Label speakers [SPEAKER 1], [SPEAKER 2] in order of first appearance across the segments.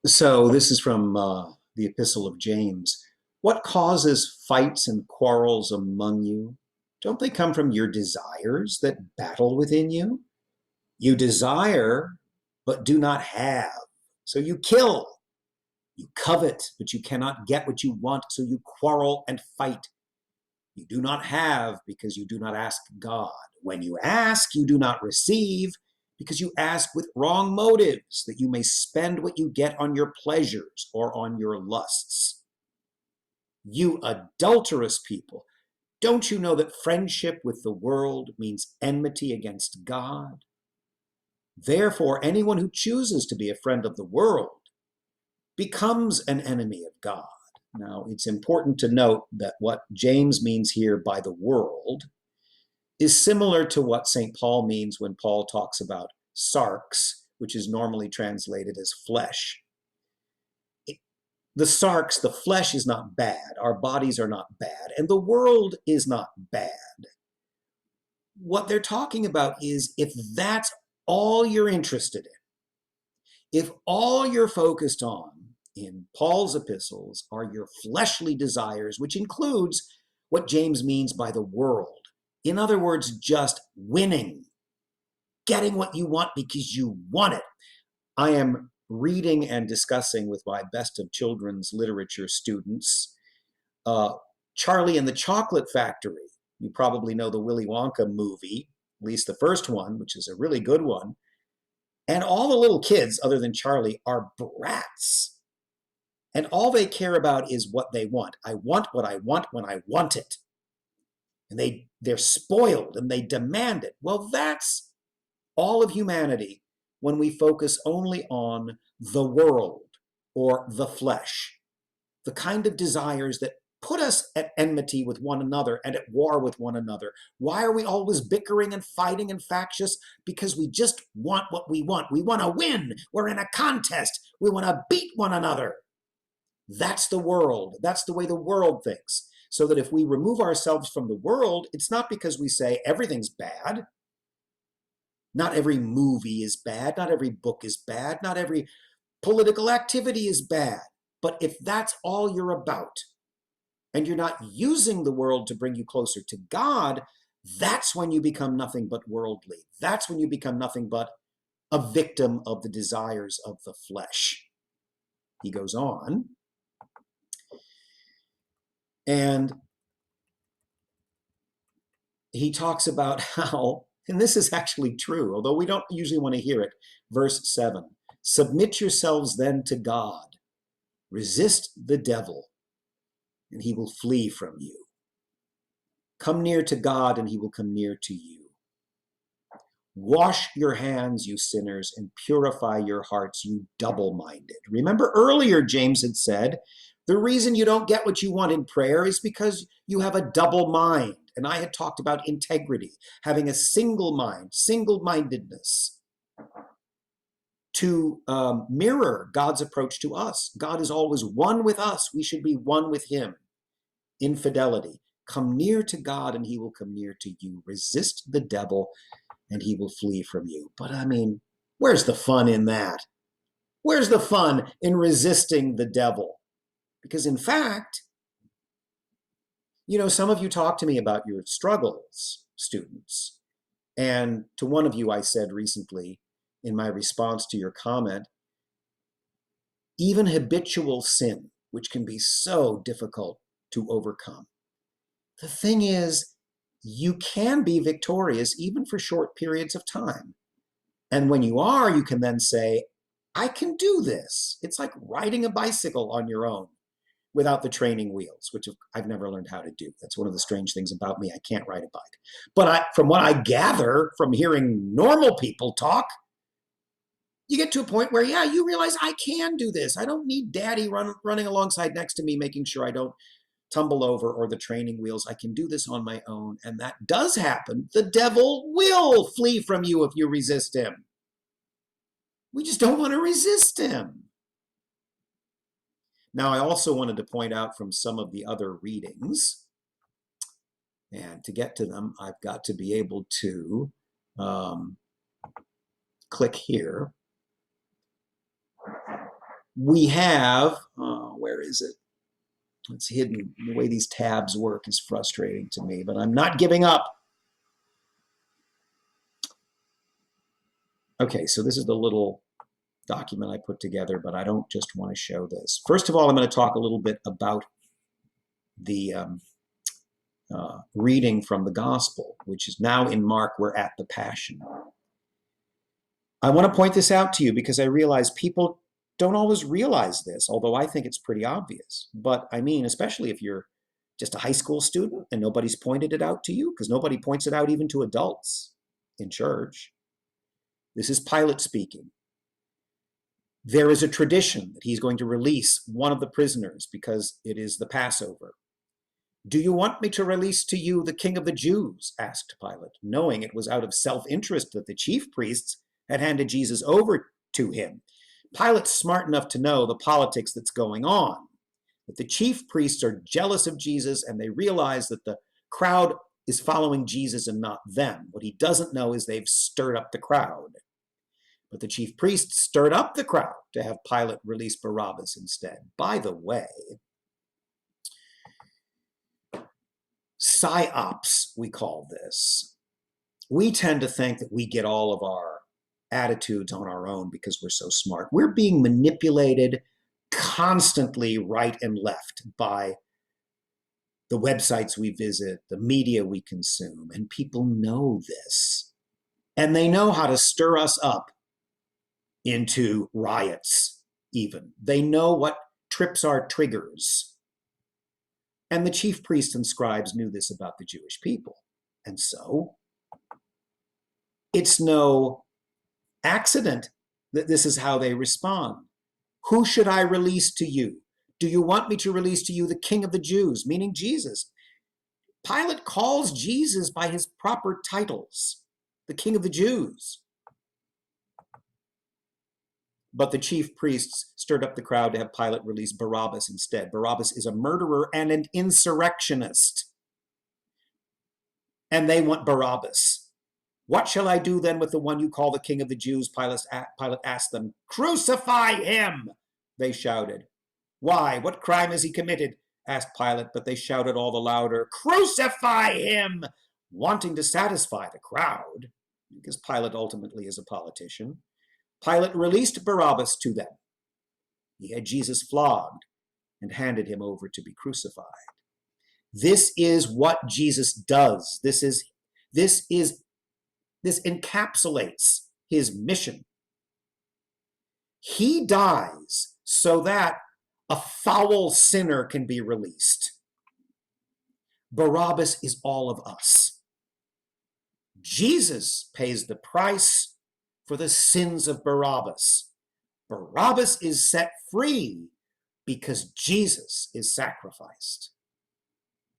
[SPEAKER 1] So this is from the Epistle of James. What causes fights and quarrels among you? Don't they come from your desires that battle within you? You desire, but do not have. So you kill. You covet, but you cannot get what you want. So you quarrel and fight. You do not have because you do not ask God. When you ask, you do not receive because you ask with wrong motives, that you may spend what you get on your pleasures or on your lusts. You adulterous people, don't you know that friendship with the world means enmity against God? Therefore, anyone who chooses to be a friend of the world becomes an enemy of God. Now, it's important to note that what James means here by the world is similar to what St. Paul means when Paul talks about sarx, which is normally translated as flesh. The sarx, the flesh, is not bad. Our bodies are not bad. And the world is not bad. What they're talking about is if that's all you're interested in, if all you're focused on in Paul's epistles are your fleshly desires, which includes what James means by the world. In other words, just winning, getting what you want because you want it. I am reading and discussing with my best of children's literature students Charlie and the Chocolate Factory. You probably know the Willy Wonka movie, at least the first one, which is a really good one. And all the little kids, other than Charlie, are brats. And all they care about is what they want. I want what I want when I want it. And they're spoiled and they demand it. Well, that's all of humanity when we focus only on the world or the flesh, the kind of desires that put us at enmity with one another and at war with one another. Why are we always bickering and fighting and factious? Because we just want what we want. We want to win. We're in a contest. We want to beat one another. That's the world. That's the way the world thinks. So that if we remove ourselves from the world, it's not because we say everything's bad. Not every movie is bad. Not every book is bad. Not every political activity is bad. But if that's all you're about, and you're not using the world to bring you closer to God, that's when you become nothing but worldly. That's when you become nothing but a victim of the desires of the flesh. He goes on, and he talks about how, and this is actually true, although we don't usually want to hear it, verse 7, submit yourselves then to God, resist the devil, and he will flee from you. Come near to God, and he will come near to you. Wash your hands, you sinners, and purify your hearts, you double-minded. Remember earlier, James had said, the reason you don't get what you want in prayer is because you have a double mind. And I had talked about integrity, having a single mind, single-mindedness, to mirror God's approach to us. God is always one with us. We should be one with him in fidelity. Come near to God, and he will come near to you. Resist the devil, and he will flee from you. But I mean, where's the fun in that? Where's the fun in resisting the devil? Because in fact, you know, some of you talk to me about your struggles, students. And to one of you, I said recently in my response to your comment, even habitual sin, which can be so difficult to overcome. The thing is, you can be victorious even for short periods of time. And when you are, you can then say, I can do this. It's like riding a bicycle on your own without the training wheels, which I've never learned how to do. That's one of the strange things about me. I can't ride a bike. But from what I gather from hearing normal people talk, you get to a point where, yeah, you realize I can do this. I don't need daddy running alongside next to me, making sure I don't tumble over or the training wheels. I can do this on my own. And that does happen. The devil will flee from you if you resist him. We just don't want to resist him. Now, I also wanted to point out from some of the other readings, and to get to them, I've got to be able to click here. We have, where is it? It's hidden. The way these tabs work is frustrating to me, but I'm not giving up. Okay, so this is the little document I put together, but I don't just want to show this. First of all, I'm going to talk a little bit about the reading from the gospel, which is now in Mark. We're at the Passion. I want to point this out to you because I realize people don't always realize this, although I think it's pretty obvious. But I mean, especially if you're just a high school student and nobody's pointed it out to you, because nobody points it out even to adults in church. This is Pilate speaking. There is a tradition that he's going to release one of the prisoners because it is the Passover. Do you want me to release to you the King of the Jews? Asked Pilate, knowing it was out of self-interest that the chief priests had handed Jesus over to him. Pilate's smart enough to know the politics that's going on, that the chief priests are jealous of Jesus and they realize that the crowd is following Jesus and not them. What he doesn't know is they've stirred up the crowd. But the chief priests stirred up the crowd to have Pilate release Barabbas instead. By the way, psyops, we call this. We tend to think that we get all of our attitudes on our own because we're so smart. We're being manipulated constantly right and left by the websites we visit, the media we consume, and people know this. And they know how to stir us up into riots, even. They know what trips our triggers. And the chief priests and scribes knew this about the Jewish people. And so it's no accident that this is how they respond. Who should I release to you? Do you want me to release to you the King of the Jews, meaning Jesus? Pilate calls Jesus by his proper titles, the King of the Jews. But the chief priests stirred up the crowd to have Pilate release Barabbas instead. Barabbas is a murderer and an insurrectionist. And they want Barabbas. What shall I do then with the one you call the King of the Jews? Pilate asked them. Crucify him, they shouted. Why? What crime has he committed? Asked Pilate, but they shouted all the louder, Crucify him, wanting to satisfy the crowd, because Pilate ultimately is a politician. Pilate released Barabbas to them. He had Jesus flogged and handed him over to be crucified. This is what Jesus does. This encapsulates his mission. He dies so that a foul sinner can be released. Barabbas is all of us. Jesus pays the price for the sins of Barabbas. Barabbas is set free because Jesus is sacrificed.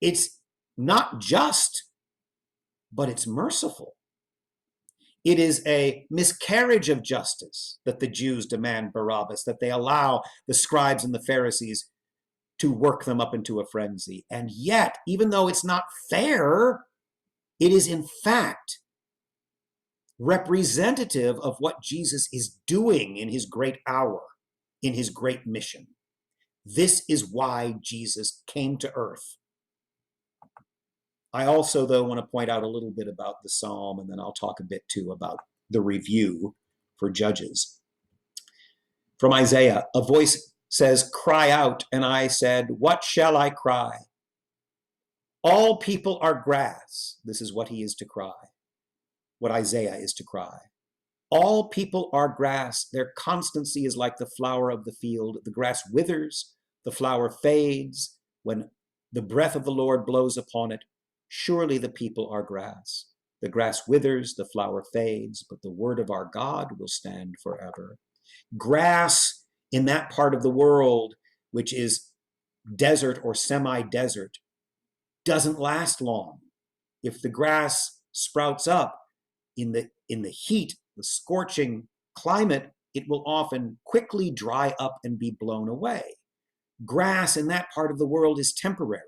[SPEAKER 1] It's not just, but it's merciful. It is a miscarriage of justice that the Jews demand Barabbas, that they allow the scribes and the Pharisees to work them up into a frenzy. And yet, even though it's not fair, it is in fact representative of what Jesus is doing in his great hour, in his great mission. This is why Jesus came to earth. I also, though, want to point out a little bit about the psalm, and then I'll talk a bit, too, about the review for Judges. From Isaiah, a voice says, Cry out, and I said, What shall I cry? All people are grass. This is what he is to cry, what Isaiah is to cry. All people are grass. Their constancy is like the flower of the field. The grass withers, the flower fades. When the breath of the Lord blows upon it, surely the people are grass. The grass withers, the flower fades, but the word of our God will stand forever. Grass in that part of the world, which is desert or semi-desert, doesn't last long. If the grass sprouts up in the heat, the scorching climate, it will often quickly dry up and be blown away. Grass in that part of the world is temporary.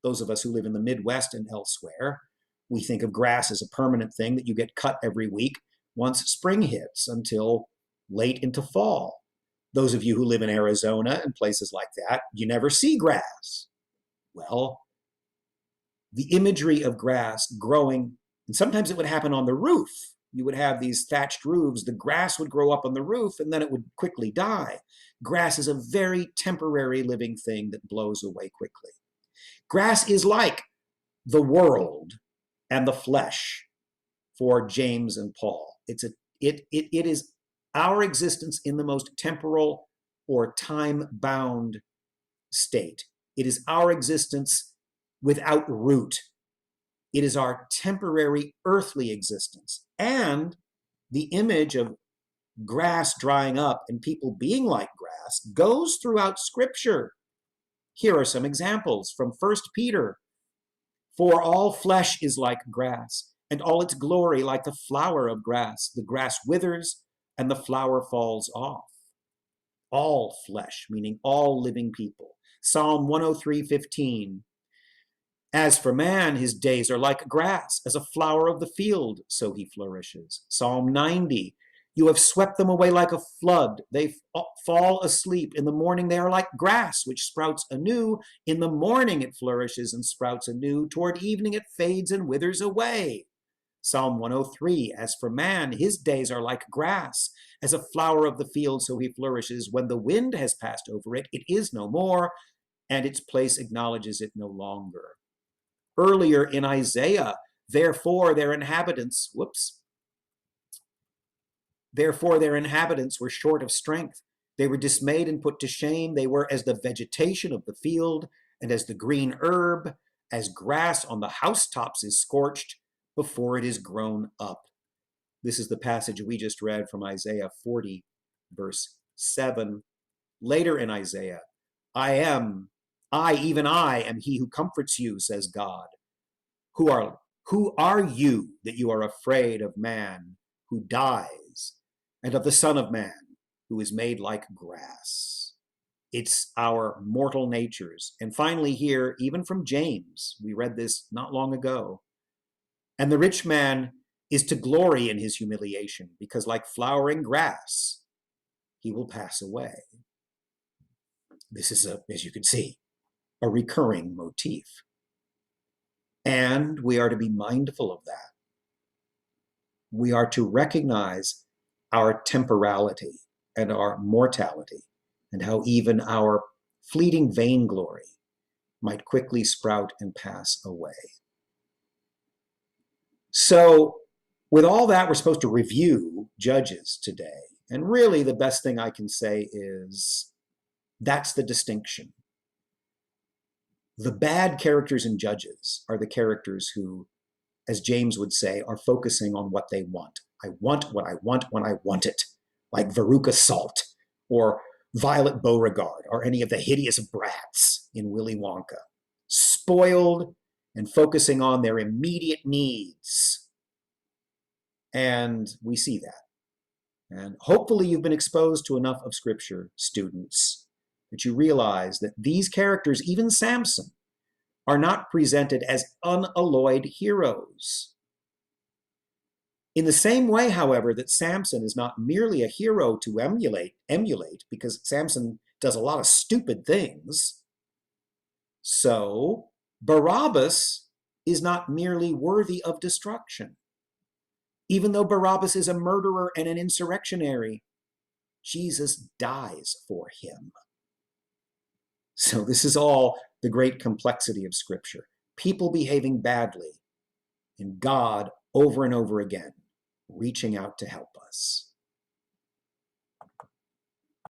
[SPEAKER 1] Those of us who live in the Midwest and elsewhere, we think of grass as a permanent thing that you get cut every week once spring hits until late into fall. Those of you who live in Arizona and places like that, you never see grass. Well, the imagery of grass growing, and sometimes it would happen on the roof. You would have these thatched roofs, the grass would grow up on the roof and then it would quickly die. Grass is a very temporary living thing that blows away quickly. Grass is like the world and the flesh for James and Paul. It is our existence in the most temporal or time-bound state. It is our existence without root. It is our temporary earthly existence. And the image of grass drying up and people being like grass goes throughout Scripture. Here are some examples from 1 Peter. For all flesh is like grass, and all its glory like the flower of grass. The grass withers, and the flower falls off. All flesh, meaning all living people. Psalm 103:15. As for man, his days are like grass, as a flower of the field, so he flourishes. Psalm 90. You have swept them away like a flood. They fall asleep. In the morning they are like grass, which sprouts anew. In the morning it flourishes and sprouts anew. Toward evening it fades and withers away. Psalm 103. As for man, his days are like grass, as a flower of the field, so he flourishes. When the wind has passed over it, it is no more, and its place acknowledges it no longer. Earlier in Isaiah, therefore their inhabitants were short of strength. They were dismayed and put to shame. They were as the vegetation of the field, and as the green herb, as grass on the housetops is scorched before it is grown up. This is the passage we just read from Isaiah 40, verse 7. Later in Isaiah, even I am he who comforts you, says God. Who are you that you are afraid of man who dies, and of the Son of Man who is made like grass? It's our mortal natures. And finally here, even from James, we read this not long ago. And the rich man is to glory in his humiliation, because like flowering grass, he will pass away. This is, as you can see, a recurring motif. And we are to be mindful of that. We are to recognize our temporality and our mortality, and how even our fleeting vainglory might quickly sprout and pass away. So with all that, we're supposed to review Judges today. And really the best thing I can say is that's the distinction. The bad characters in Judges are the characters who, as James would say, are focusing on what they want. I want what I want when I want it, like Veruca Salt or Violet Beauregard or any of the hideous brats in Willy Wonka. Spoiled and focusing on their immediate needs. And we see that. And hopefully you've been exposed to enough of Scripture, students, that you realize that these characters, even Samson, are not presented as unalloyed heroes. In the same way, however, that Samson is not merely a hero to emulate, because Samson does a lot of stupid things, so Barabbas is not merely worthy of destruction. Even though Barabbas is a murderer and an insurrectionary, Jesus dies for him. So this is all the great complexity of Scripture. People behaving badly, and God over and over again reaching out to help us.